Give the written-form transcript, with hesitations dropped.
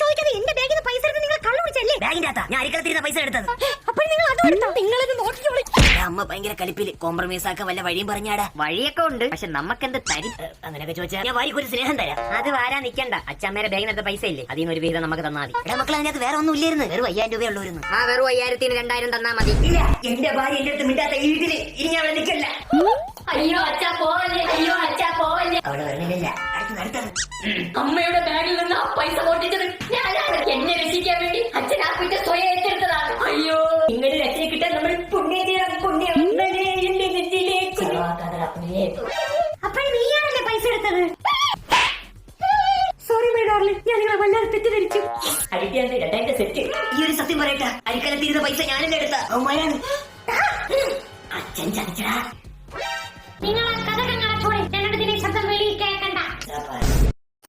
ചോദിച്ചത് എന്റെ ബാഗിൽ പൈസ എടുത്ത് നിങ്ങൾ കള്ളു കുടിച്ചല്ലേ? ബാഗിന്റെ അകത്താ ഞാൻ അരിക്കളത്തിരുന്ന പൈസ എടുത്തത്. അപ്പോൾ നിങ്ങൾ അതും എടുത്തോ? നിങ്ങളിത് നോക്കിയോളി. അമ്മ ഭയങ്കര കലിപ്പില് കോംപ്രമൈസ് ആക്കാൻ വല്ല വഴിയും പറഞ്ഞാടാ. വഴിയൊക്കെ ഉണ്ട്, പക്ഷെ നമുക്കെന്ത് തരും? അങ്ങനെയൊക്കെ ചോദിച്ചാൽ ഞാൻ വാരിക്ക് ഒരു സ്നേഹം തരാം. അത് വാരാൻ നിക്കണ്ട. അച്ഛമ്മേരെ ബാഗിനകത്ത് പൈസ ഇല്ലേ, അതിൽ നിന്ന് ഒരു വിഹിതം നമുക്ക് തന്നാൽ മതി. എടാ മക്കളെ, അതിനകത്ത് വേറെ ഒന്നും ഇല്ലായിരുന്നു. വെറും 5000 രൂപയുള്ളൂരുന്നു. ആ വെറും 5000-ന് 2000 തന്നാ മതി. ഇല്ല, എന്റെ ഭാര്യ എന്റെ അടുത്ത് മിണ്ടാത്ത ഈ വീട്ടില് ഇനി ഞാൻ അവിടെ നിൽക്കില്ല. അയ്യോ അച്ഛാ പോവല്ലേ, അയ്യോ അച്ഛാ പോവല്ലേ. അവിടെ വരണില്ല. അടുത്തത് അമ്മയുടെ ബാഗിൽ നിന്ന് ആ പൈസ പൊട്ടിച്ചത് ഞാനാണ്. എന്നെ രക്ഷിക്കാൻ വേണ്ടി അച്ഛൻ ആ കുറ്റം സ്വയം ഏറ്റെടുത്തതാണ്. അയ്യോ, നിങ്ങളുടെ രക്ഷയെ കിട്ടാൻ നമ്മൾ പുണ്യം ചെയ്യണം. പുണ്യം അപ്പോൾ നീയാണല്ലേ പൈസ എടുത്തത്? സോറി മൈ ഡാർലിംഗ്, ഞാൻ നിങ്ങളെ വല്ലാതെ തെറ്റിദ്ധരിച്ചു. അടിക്കാൻ രണ്ടായിരത്തെ സെറ്റ്. ഈ ഒരു സത്യം പറയട്ടെ, അരിക്കലത്തിരുന്ന പൈസ ഞാനല്ലേ എടുത്ത. അവന്മാരാണ്. അച്ഛൻ ചതിച്ചടാ. നിങ്ങൾ ആ കഥ